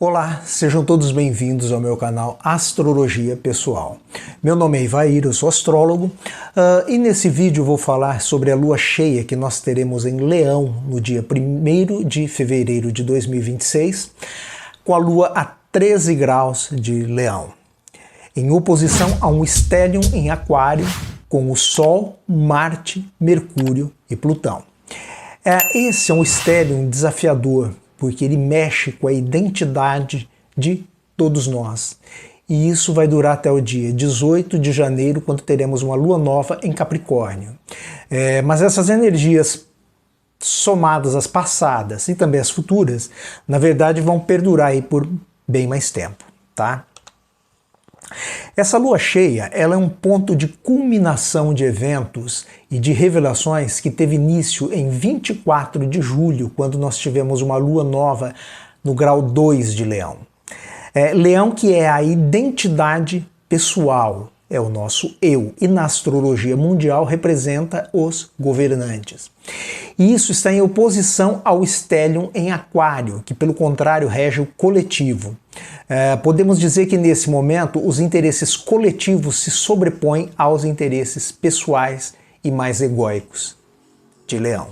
Olá, sejam todos bem-vindos ao meu canal Astrologia Pessoal. Meu nome é Ivair, eu sou astrólogo e nesse vídeo vou falar sobre a lua cheia que nós teremos em Leão no dia 1º de fevereiro de 2026, com a lua a 13 graus de Leão, em oposição a um stellium em Aquário com o Sol, Marte, Mercúrio e Plutão. Esse é um stellium desafiador, porque ele mexe com a identidade de todos nós. E isso vai durar até o dia 18 de janeiro, quando teremos uma lua nova em Capricórnio. Mas essas energias, somadas às passadas e também às futuras, na verdade vão perdurar aí por bem mais tempo, tá? Essa lua cheia, ela é um ponto de culminação de eventos e de revelações que teve início em 24 de julho, quando nós tivemos uma lua nova no grau 2 de Leão. Leão, que é a identidade pessoal, é o nosso eu, e na astrologia mundial representa os governantes. E isso está em oposição ao stellium em Aquário, que pelo contrário rege o coletivo. Podemos dizer que nesse momento os interesses coletivos se sobrepõem aos interesses pessoais e mais egóicos de Leão.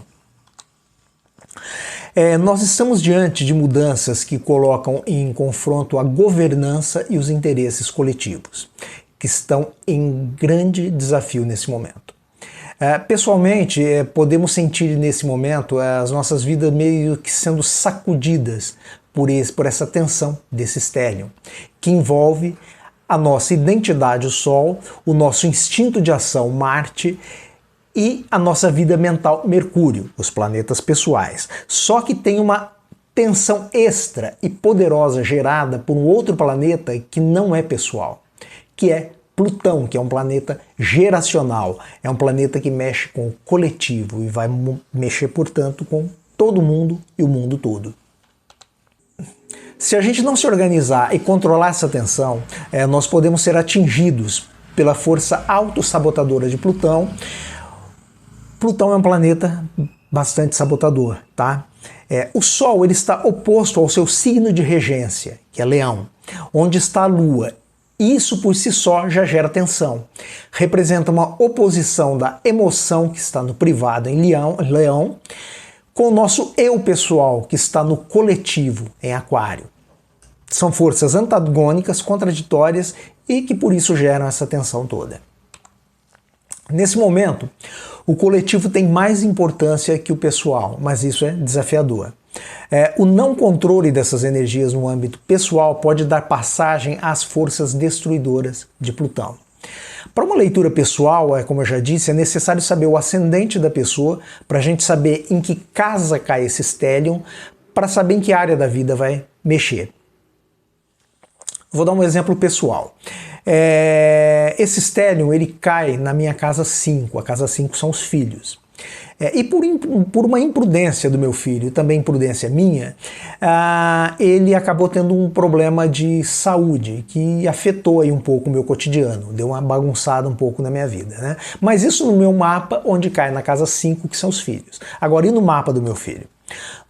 Nós estamos diante de mudanças que colocam em confronto a governança e os interesses coletivos, que estão em grande desafio nesse momento. Pessoalmente, podemos sentir nesse momento as nossas vidas meio que sendo sacudidas por essa tensão desse stellium, que envolve a nossa identidade, o Sol, o nosso instinto de ação, Marte, e a nossa vida mental, Mercúrio, os planetas pessoais. Só que tem uma tensão extra e poderosa gerada por um outro planeta que não é pessoal, que é Plutão, que é um planeta geracional, é um planeta que mexe com o coletivo e vai mexer, portanto, com todo mundo e o mundo todo. Se a gente não se organizar e controlar essa tensão, nós podemos ser atingidos pela força autossabotadora de Plutão. Plutão é um planeta bastante sabotador, tá? O Sol ele está oposto ao seu signo de regência, que é Leão, onde está a Lua. Isso por si só já gera tensão. Representa uma oposição da emoção que está no privado em Leão, com o nosso eu pessoal que está no coletivo em Aquário. São forças antagônicas, contraditórias e que por isso geram essa tensão toda. Nesse momento, o coletivo tem mais importância que o pessoal, mas isso é desafiador. O não controle dessas energias no âmbito pessoal pode dar passagem às forças destruidoras de Plutão. Para uma leitura pessoal, como eu já disse, é necessário saber o ascendente da pessoa para a gente saber em que casa cai esse stellium, para saber em que área da vida vai mexer. Vou dar um exemplo pessoal. Esse stellium ele cai na minha casa 5, a casa 5 são os filhos. E por uma imprudência do meu filho e também imprudência minha, ele acabou tendo um problema de saúde que afetou aí um pouco o meu cotidiano, deu uma bagunçada um pouco na minha vida, né? Mas isso no meu mapa, onde cai na casa 5, que são os filhos. Agora, e no mapa do meu filho?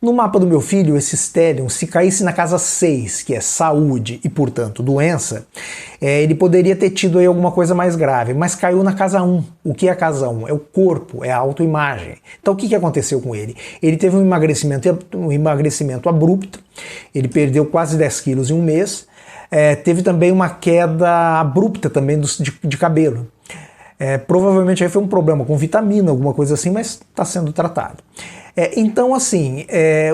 No mapa do meu filho, esse stellium, se caísse na casa 6, que é saúde e, portanto, doença, ele poderia ter tido aí alguma coisa mais grave, mas caiu na casa 1. O que é a casa 1? É o corpo, é a autoimagem. Então, o que aconteceu com ele? Ele teve um emagrecimento abrupto, ele perdeu quase 10 quilos em um mês, teve também uma queda abrupta também de cabelo. Provavelmente aí foi um problema com vitamina, alguma coisa assim, mas está sendo tratado. Então, assim,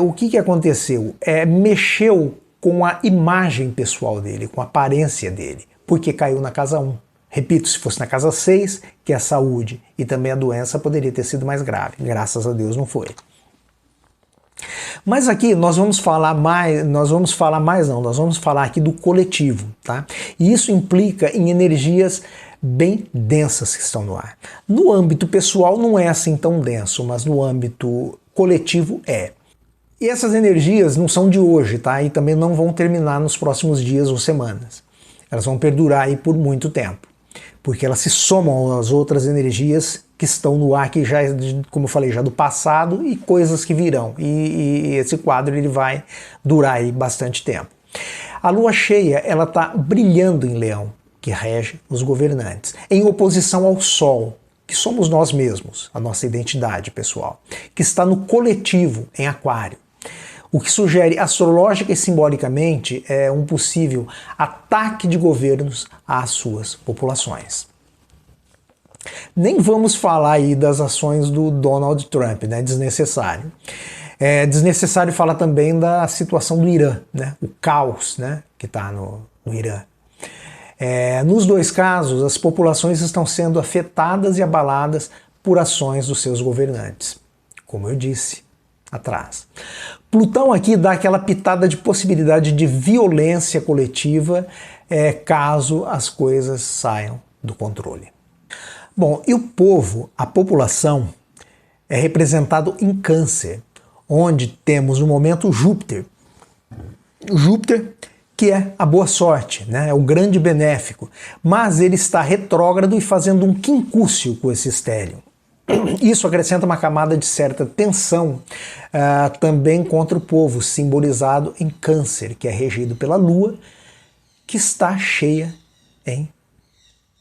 o que aconteceu? Mexeu com a imagem pessoal dele, com a aparência dele, porque caiu na casa 1. Repito, se fosse na casa 6, que é a saúde e também a doença, poderia ter sido mais grave. Graças a Deus não foi. Mas aqui nós vamos falar aqui do coletivo, tá? E isso implica em energias bem densas que estão no ar. No âmbito pessoal não é assim tão denso, mas no âmbito coletivo é. E essas energias não são de hoje, tá? E também não vão terminar nos próximos dias ou semanas. Elas vão perdurar aí por muito tempo, porque elas se somam às outras energias que estão no ar, que já, como eu falei, já do passado e coisas que virão. E esse quadro ele vai durar aí bastante tempo. A lua cheia ela está brilhando em Leão, que rege os governantes, em oposição ao Sol, que somos nós mesmos, a nossa identidade pessoal, que está no coletivo em Aquário. O que sugere astrológica e simbolicamente é um possível ataque de governos às suas populações. Nem vamos falar aí das ações do Donald Trump, né? Desnecessário. É desnecessário falar também da situação do Irã, né? O caos, né? Que está no Irã. Nos dois casos, as populações estão sendo afetadas e abaladas por ações dos seus governantes, como eu disse atrás. Plutão aqui dá aquela pitada de possibilidade de violência coletiva caso as coisas saiam do controle. Bom, e o povo, a população, é representado em Câncer, onde temos no momento Júpiter. Júpiter, que é a boa sorte, né? É o grande benéfico, mas ele está retrógrado e fazendo um quincúcio com esse estélio. Isso acrescenta uma camada de certa tensão também contra o povo, simbolizado em Câncer, que é regido pela Lua, que está cheia em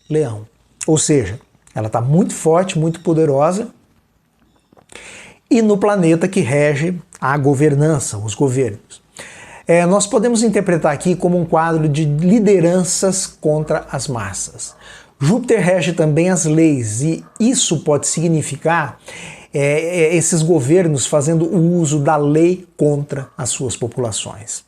Leão. Ou seja, ela está muito forte, muito poderosa, e no planeta que rege a governança, os governos. Nós podemos interpretar aqui como um quadro de lideranças contra as massas. Júpiter rege também as leis, e isso pode significar esses governos fazendo o uso da lei contra as suas populações.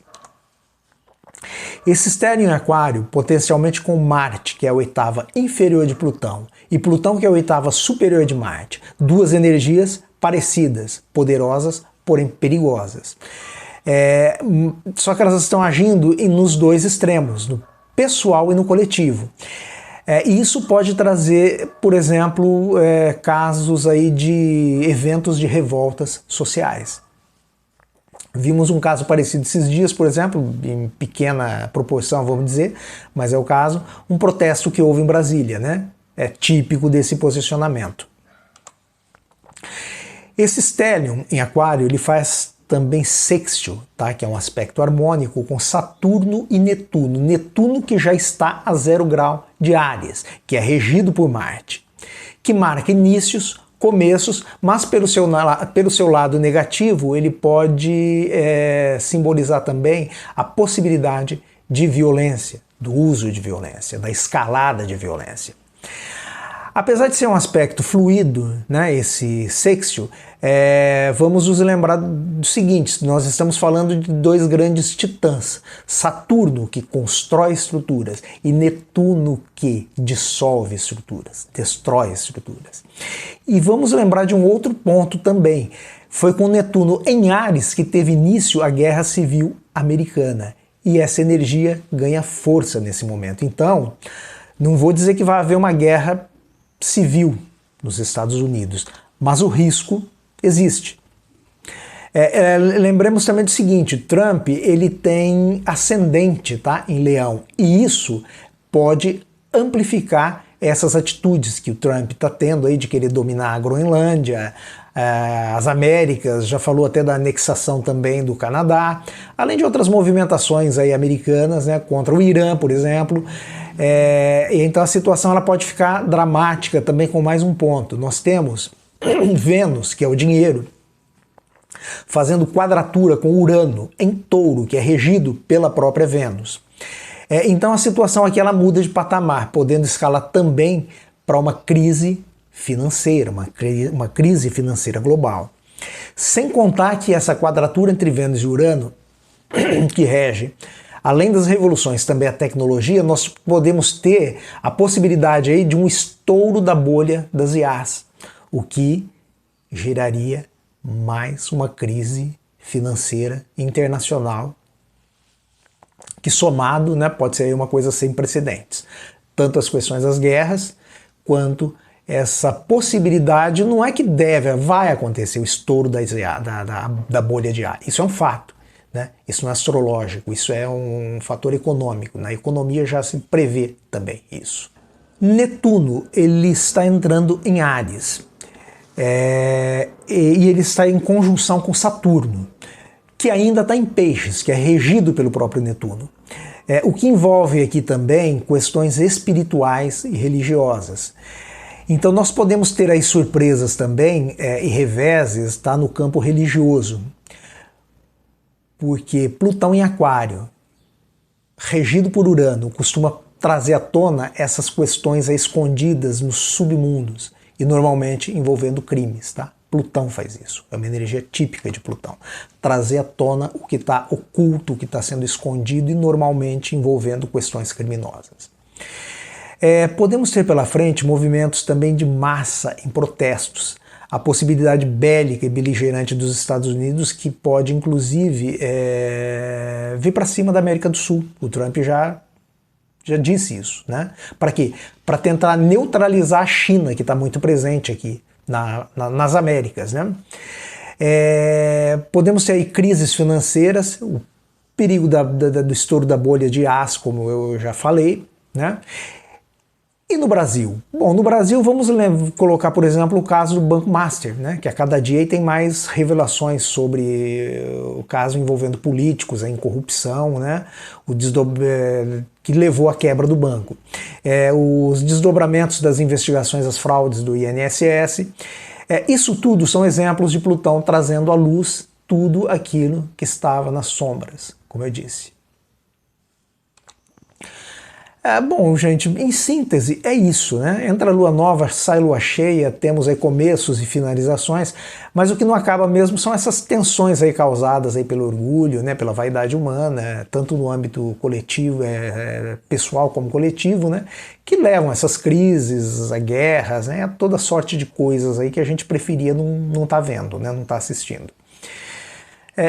Esse estéreo em Aquário, potencialmente com Marte, que é a oitava inferior de Plutão, e Plutão, que é a oitava superior de Marte, duas energias parecidas, poderosas, porém perigosas. Só que elas estão agindo nos dois extremos, no pessoal e no coletivo. E isso pode trazer, por exemplo, casos aí de eventos de revoltas sociais. Vimos um caso parecido esses dias, por exemplo, em pequena proporção, vamos dizer, mas é o caso, um protesto que houve em Brasília, né? É típico desse posicionamento. Esse stellium em Aquário, ele faz também sextil, tá? Que é um aspecto harmônico com Saturno e Netuno. Netuno que já está a 0 grau de Áries, que é regido por Marte, que marca inícios, começos, mas pelo seu lado negativo ele pode simbolizar também a possibilidade de violência, do uso de violência, da escalada de violência. Apesar de ser um aspecto fluido, né, esse sextil, vamos nos lembrar do seguinte: nós estamos falando de dois grandes titãs, Saturno, que constrói estruturas, e Netuno, que dissolve estruturas, destrói estruturas. E vamos lembrar de um outro ponto também. Foi com Netuno em Áries que teve início a Guerra Civil Americana, e essa energia ganha força nesse momento. Então, não vou dizer que vai haver uma guerra civil nos Estados Unidos, mas o risco existe. Lembremos também do seguinte: Trump ele tem ascendente, tá, em Leão, e isso pode amplificar essas atitudes que o Trump está tendo aí de querer dominar a Groenlândia, as Américas, já falou até da anexação também do Canadá, além de outras movimentações aí americanas, né, contra o Irã, por exemplo. Então a situação ela pode ficar dramática também com mais um ponto. Nós temos Vênus, que é o dinheiro, fazendo quadratura com Urano em Touro, que é regido pela própria Vênus. Então a situação aqui ela muda de patamar, podendo escalar também para uma crise financeira, uma crise financeira global. Sem contar que essa quadratura entre Vênus e Urano, que rege, além das revoluções, também a tecnologia, nós podemos ter a possibilidade aí de um estouro da bolha das IAs, o que geraria mais uma crise financeira internacional, que somado, né, pode ser aí uma coisa sem precedentes. Tanto as questões das guerras, quanto essa possibilidade, não é que vai acontecer o estouro da bolha de ar. Isso é um fato, né? Isso não é astrológico, isso é um fator econômico. Na economia já se prevê também isso. Netuno, ele está entrando em Áries, e ele está em conjunção com Saturno, que ainda está em Peixes, que é regido pelo próprio Netuno. O que envolve aqui também questões espirituais e religiosas. Então nós podemos ter aí surpresas também e reveses, tá, no campo religioso. Porque Plutão em Aquário, regido por Urano, costuma trazer à tona essas questões aí escondidas nos submundos e normalmente envolvendo crimes, tá? Plutão faz isso, é uma energia típica de Plutão. Trazer à tona o que está oculto, o que está sendo escondido e normalmente envolvendo questões criminosas. Podemos ter pela frente movimentos também de massa em protestos. A possibilidade bélica e beligerante dos Estados Unidos que pode inclusive vir para cima da América do Sul. O Trump já disse isso, né? Para quê? Para tentar neutralizar a China, que está muito presente aqui nas Américas, né? Podemos ter aí crises financeiras, o perigo do estouro da bolha de aço, como eu já falei, né? E no Brasil? Bom, no Brasil vamos colocar, por exemplo, o caso do Banco Master, né, que a cada dia tem mais revelações sobre o caso envolvendo políticos em corrupção, né, que levou à quebra do banco. Os desdobramentos das investigações às fraudes do INSS. Isso tudo são exemplos de Plutão trazendo à luz tudo aquilo que estava nas sombras, como eu disse. Bom, gente, em síntese, é isso, né? Entra a lua nova, sai lua cheia, temos aí começos e finalizações, mas o que não acaba mesmo são essas tensões aí causadas aí pelo orgulho, né, pela vaidade humana, tanto no âmbito coletivo, pessoal como coletivo, né, que levam a essas crises, a guerras, né, a toda sorte de coisas aí que a gente preferia não tá vendo, né, não tá assistindo.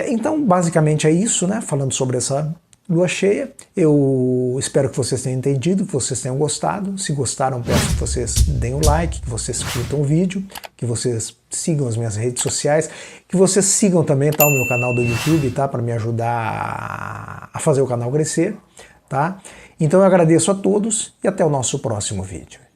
Então, basicamente é isso, né, falando sobre essa lua cheia. Eu espero que vocês tenham entendido, que vocês tenham gostado. Se gostaram, peço que vocês deem o like, que vocês curtam o vídeo, que vocês sigam as minhas redes sociais, que vocês sigam também, tá, o meu canal do YouTube, tá, para me ajudar a fazer o canal crescer, tá? Então eu agradeço a todos e até o nosso próximo vídeo.